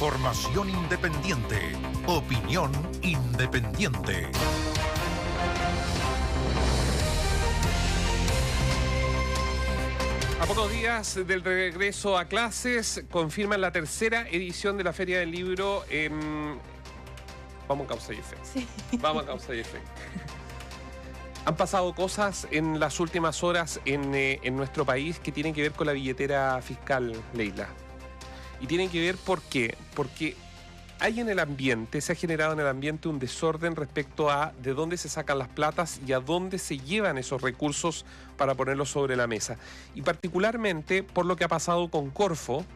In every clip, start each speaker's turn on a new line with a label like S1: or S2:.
S1: Información independiente. Opinión independiente.
S2: A pocos días del regreso a clases, confirman la tercera edición de la Feria del Libro en... Vamos a causa y efecto.
S3: Sí.
S2: Vamos a causa y efecto. Han pasado cosas en las últimas horas en nuestro país que tienen que ver con la billetera fiscal, Leila. Y tienen que ver ¿por qué? Porque hay en el ambiente, se ha generado en el ambiente un desorden respecto a de dónde se sacan las platas y a dónde se llevan esos recursos para ponerlos sobre la mesa. Y particularmente por lo que ha pasado con Corfo.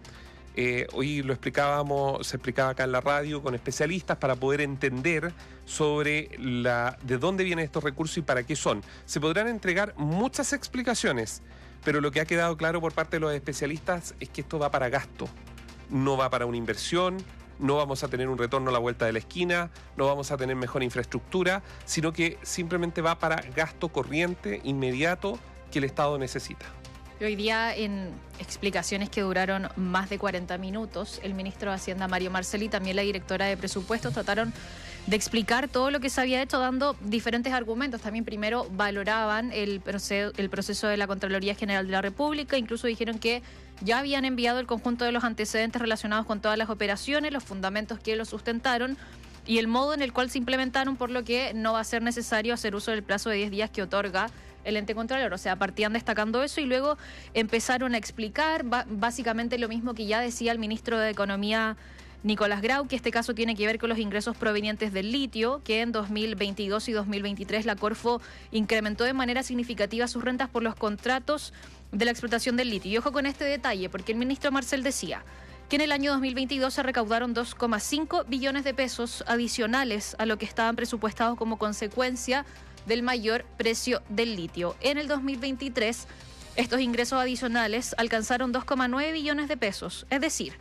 S2: Hoy se explicaba acá en la radio con especialistas para poder entender sobre de dónde vienen estos recursos y para qué son. Se podrán entregar muchas explicaciones, pero lo que ha quedado claro por parte de los especialistas es que esto va para gasto, no va para una inversión. No vamos a tener un retorno a la vuelta de la esquina, no vamos a tener mejor infraestructura, sino que simplemente va para gasto corriente inmediato que el Estado necesita.
S3: Hoy día, en explicaciones que duraron más de 40 minutos, el ministro de Hacienda, Mario Marcel, y también la directora de Presupuestos trataron de explicar todo lo que se había hecho, dando diferentes argumentos. También primero valoraban el proceso de la Contraloría General de la República, incluso dijeron que ya habían enviado el conjunto de los antecedentes relacionados con todas las operaciones, los fundamentos que lo sustentaron y el modo en el cual se implementaron, por lo que no va a ser necesario hacer uso del plazo de 10 días que otorga el ente contralor. O sea, partían destacando eso y luego empezaron a explicar básicamente lo mismo que ya decía el ministro de Economía, Nicolás Grau, que este caso tiene que ver con los ingresos provenientes del litio, que en 2022 y 2023 la Corfo incrementó de manera significativa sus rentas por los contratos de la explotación del litio. Y ojo con este detalle, porque el ministro Marcel decía que en el año 2022 se recaudaron 2,5 billones de pesos adicionales a lo que estaban presupuestados como consecuencia del mayor precio del litio. En el 2023, estos ingresos adicionales alcanzaron 2,9 billones de pesos, es decir,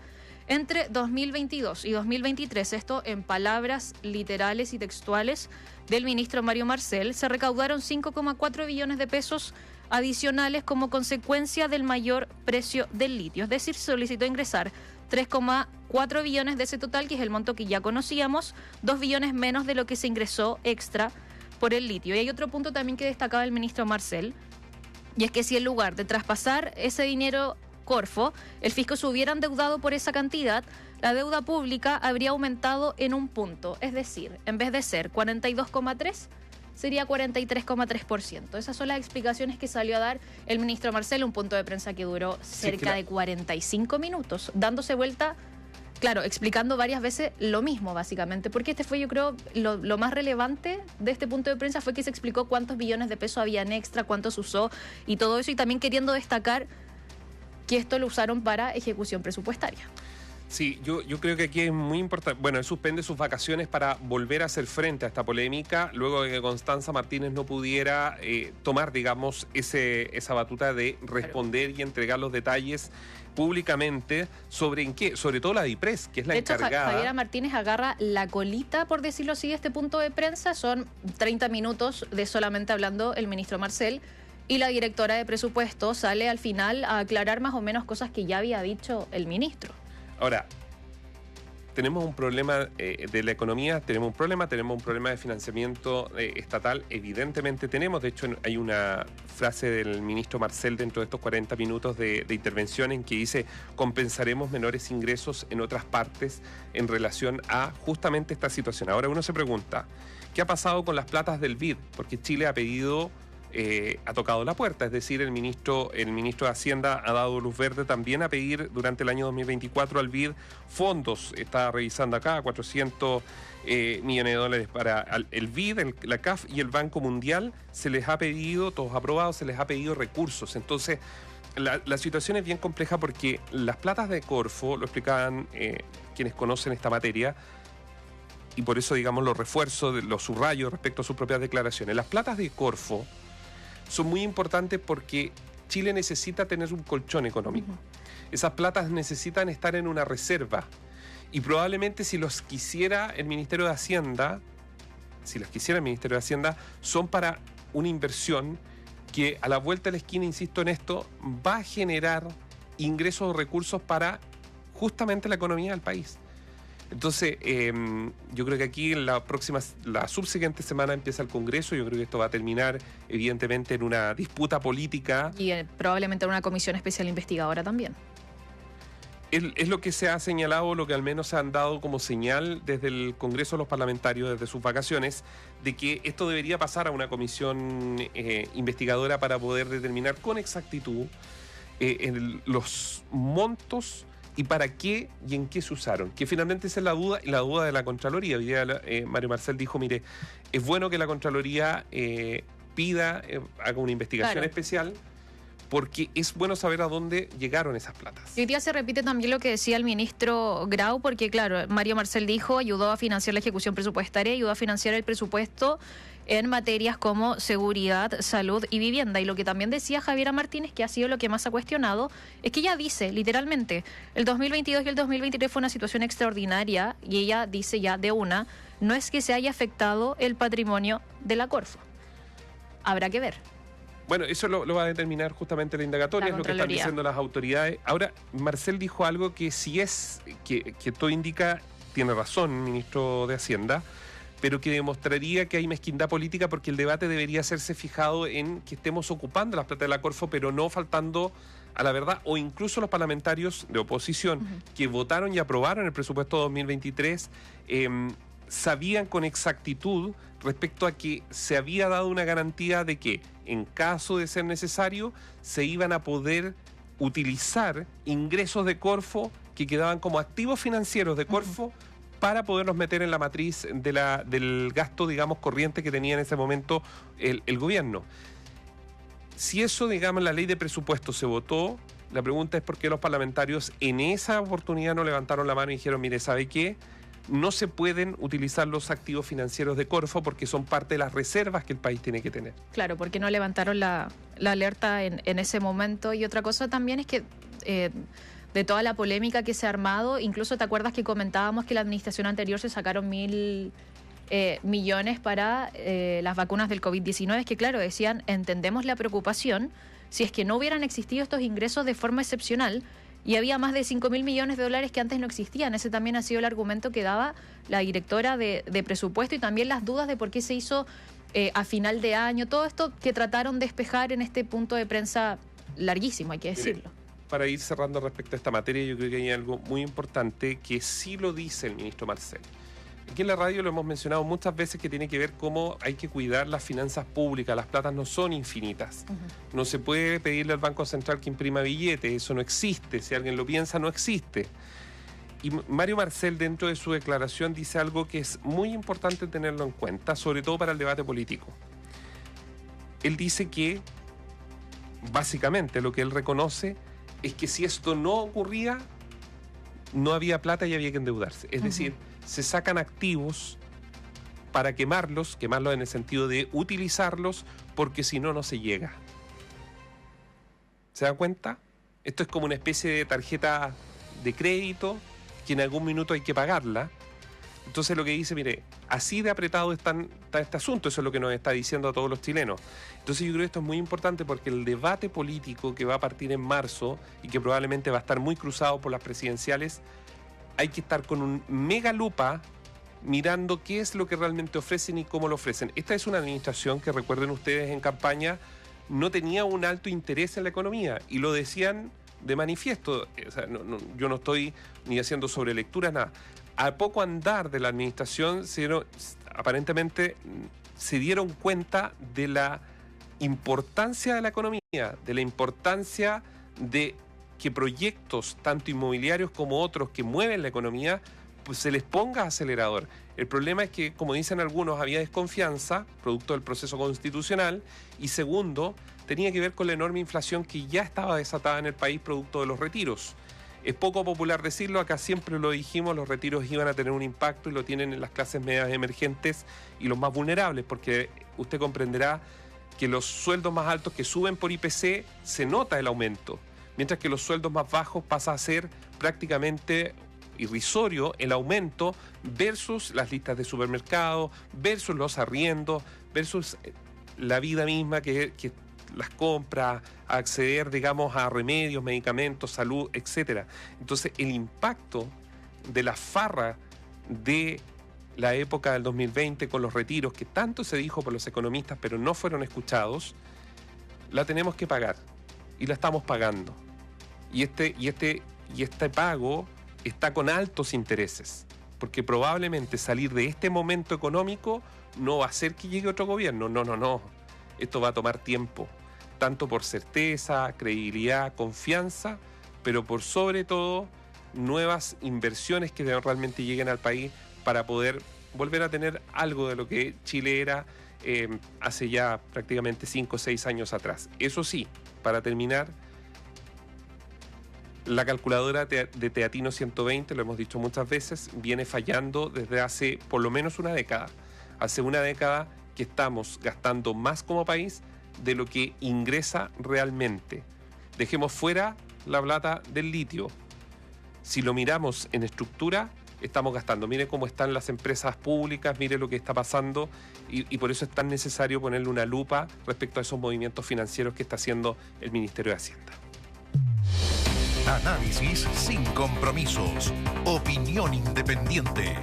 S3: entre 2022 y 2023, esto en palabras literales y textuales del ministro Mario Marcel, se recaudaron 5,4 billones de pesos adicionales como consecuencia del mayor precio del litio. Es decir, se solicitó ingresar 3,4 billones de ese total, que es el monto que ya conocíamos, 2 billones menos de lo que se ingresó extra por el litio. Y hay otro punto también que destacaba el ministro Marcel, y es que si en lugar de traspasar ese dinero Corfo, el fisco se hubiera endeudado por esa cantidad, la deuda pública habría aumentado en un punto. Es decir, en vez de ser 42,3%, sería 43,3%. Esas son las explicaciones que salió a dar el ministro Marcel, un punto de prensa que duró cerca de 45 minutos, dándose vuelta, claro, explicando varias veces lo mismo, básicamente. Porque este fue, yo creo, lo más relevante de este punto de prensa fue que se explicó cuántos billones de pesos habían extra, cuántos usó y todo eso, y también queriendo destacar que esto lo usaron para ejecución presupuestaria.
S2: Sí, yo creo que aquí es muy importante. Bueno, él suspende sus vacaciones para volver a hacer frente a esta polémica, luego de que Constanza Martínez no pudiera tomar, digamos, esa batuta de responder y entregar los detalles públicamente sobre en qué, sobre todo la DIPRES, que es la encargada.
S3: De hecho, Javiera Martínez agarra la colita, por decirlo así, de este punto de prensa. Son 30 minutos de solamente hablando el ministro Marcel, y la directora de Presupuestos sale al final a aclarar más o menos cosas que ya había dicho el ministro.
S2: Ahora, tenemos un problema de la economía, tenemos un problema de financiamiento estatal, evidentemente tenemos. De hecho, hay una frase del ministro Marcel dentro de estos 40 minutos de intervención en que dice: compensaremos menores ingresos en otras partes en relación a justamente esta situación. Ahora uno se pregunta, ¿qué ha pasado con las platas del BID? Porque Chile ha pedido... ha tocado la puerta, es decir, el ministro de Hacienda ha dado luz verde también a pedir durante el año 2024 al BID fondos. Está revisando acá 400 millones de dólares para el BID, la CAF y el Banco Mundial. Se les ha pedido, todos aprobados, se les ha pedido recursos. Entonces, la situación es bien compleja porque las platas de Corfo, lo explicaban quienes conocen esta materia, y por eso, digamos, los refuerzos, los subrayos respecto a sus propias declaraciones. Las platas de Corfo son muy importantes porque Chile necesita tener un colchón económico. Esas platas necesitan estar en una reserva. Y probablemente si los quisiera el Ministerio de Hacienda, son para una inversión que a la vuelta de la esquina, insisto en esto, va a generar ingresos o recursos para justamente la economía del país. Entonces, yo creo que aquí en la subsiguiente semana empieza el Congreso. Yo creo que esto va a terminar, evidentemente, en una disputa política.
S3: Y probablemente en una comisión especial investigadora también.
S2: Es lo que se ha señalado, lo que al menos se han dado como señal desde el Congreso de los parlamentarios, desde sus vacaciones, de que esto debería pasar a una comisión investigadora para poder determinar con exactitud los montos y para qué y en qué se usaron. Que finalmente esa es la duda, y la duda de la Contraloría. Hoy día Mario Marcel dijo, mire, es bueno que la Contraloría haga una investigación especial, porque es bueno saber a dónde llegaron esas platas.
S3: Y hoy día se repite también lo que decía el ministro Grau, porque claro, Mario Marcel dijo, ayudó a financiar la ejecución presupuestaria, ayudó a financiar el presupuesto en materias como seguridad, salud y vivienda. Y lo que también decía Javiera Martínez, que ha sido lo que más ha cuestionado, es que ella dice, literalmente, el 2022 y el 2023 fue una situación extraordinaria, y ella dice ya de una, no es que se haya afectado el patrimonio de la Corfo. Habrá que ver.
S2: Bueno, eso lo va a determinar justamente la indagatoria, es lo que están diciendo las autoridades. Ahora, Marcel dijo algo que si es, que todo indica, tiene razón el ministro de Hacienda, pero que demostraría que hay mezquindad política, porque el debate debería hacerse fijado en que estemos ocupando las plata de la Corfo, pero no faltando a la verdad, o incluso los parlamentarios de oposición que votaron y aprobaron el presupuesto 2023, sabían con exactitud respecto a que se había dado una garantía de que en caso de ser necesario se iban a poder utilizar ingresos de Corfo que quedaban como activos financieros de Corfo para poderlos meter en la matriz del gasto, digamos, corriente que tenía en ese momento el gobierno. Si eso, digamos, la ley de presupuesto se votó, la pregunta es por qué los parlamentarios en esa oportunidad no levantaron la mano y dijeron, mire, ¿sabe qué? No se pueden utilizar los activos financieros de Corfo porque son parte de las reservas que el país tiene que tener. Claro, porque no levantaron la alerta en ese momento. Y otra cosa también es que de toda la polémica que se ha armado, incluso te acuerdas que comentábamos que la administración anterior se sacaron 1.000 millones para las vacunas del COVID-19, que claro, decían, entendemos la preocupación si es que no hubieran existido estos ingresos de forma excepcional. Y había más de 5.000 millones de dólares que antes no existían. Ese también ha sido el argumento que daba la directora de presupuesto, y también las dudas de por qué se hizo a final de año. Todo esto que trataron de despejar en este punto de prensa larguísimo, hay que decirlo. Para ir cerrando respecto a esta materia, yo creo que hay algo muy importante que sí lo dice el ministro Marcel. Aquí en la radio lo hemos mencionado muchas veces, que tiene que ver cómo hay que cuidar las finanzas públicas. Las platas no son infinitas. No se puede pedirle al Banco Central que imprima billetes, eso no existe. Si alguien lo piensa, no existe. Y Mario Marcel, dentro de su declaración, dice algo que es muy importante tenerlo en cuenta, sobre todo para el debate político. Él dice que, básicamente, lo que él reconoce es que si esto no ocurría, no había plata y había que endeudarse. Es decir, se sacan activos para quemarlos en el sentido de utilizarlos, porque si no, no se llega. ¿Se dan cuenta? Esto es como una especie de tarjeta de crédito que en algún minuto hay que pagarla. Entonces lo que dice, mire, así de apretado está este asunto, eso es lo que nos está diciendo a todos los chilenos. Entonces yo creo que esto es muy importante, porque el debate político que va a partir en marzo y que probablemente va a estar muy cruzado por las presidenciales, hay que estar con un mega lupa mirando qué es lo que realmente ofrecen y cómo lo ofrecen. Esta es una administración que, recuerden ustedes, en campaña no tenía un alto interés en la economía, y lo decían de manifiesto. O sea, yo no estoy ni haciendo sobrelecturas, nada. A poco andar de la administración, aparentemente se dieron cuenta de la importancia de la economía, de la importancia de que proyectos, tanto inmobiliarios como otros que mueven la economía, pues se les ponga acelerador. El problema es que, como dicen algunos, había desconfianza, producto del proceso constitucional, y segundo, tenía que ver con la enorme inflación que ya estaba desatada en el país producto de los retiros. Es poco popular decirlo, acá siempre lo dijimos, los retiros iban a tener un impacto, y lo tienen en las clases medias emergentes y los más vulnerables, porque usted comprenderá que los sueldos más altos que suben por IPC se nota el aumento, mientras que los sueldos más bajos pasa a ser prácticamente irrisorio el aumento, versus las listas de supermercados, versus los arriendos, versus la vida misma que las compras, acceder, digamos, a remedios, medicamentos, salud, etcétera. Entonces, el impacto de la farra de la época del 2020 con los retiros que tanto se dijo por los economistas pero no fueron escuchados, la tenemos que pagar y la estamos pagando. Y este pago está con altos intereses, porque probablemente salir de este momento económico no va a hacer que llegue otro gobierno, no. Esto va a tomar tiempo, tanto por certeza, credibilidad, confianza, pero por sobre todo nuevas inversiones que realmente lleguen al país para poder volver a tener algo de lo que Chile era hace ya prácticamente 5 o 6 años atrás. Eso sí, para terminar, la calculadora de Teatino 120, lo hemos dicho muchas veces, viene fallando desde hace por lo menos una década. Hace una década que estamos gastando más como país de lo que ingresa realmente. Dejemos fuera la plata del litio. Si lo miramos en estructura, estamos gastando. Mire cómo están las empresas públicas, mire lo que está pasando y por eso es tan necesario ponerle una lupa respecto a esos movimientos financieros que está haciendo el Ministerio de Hacienda.
S1: Análisis sin compromisos. Opinión independiente.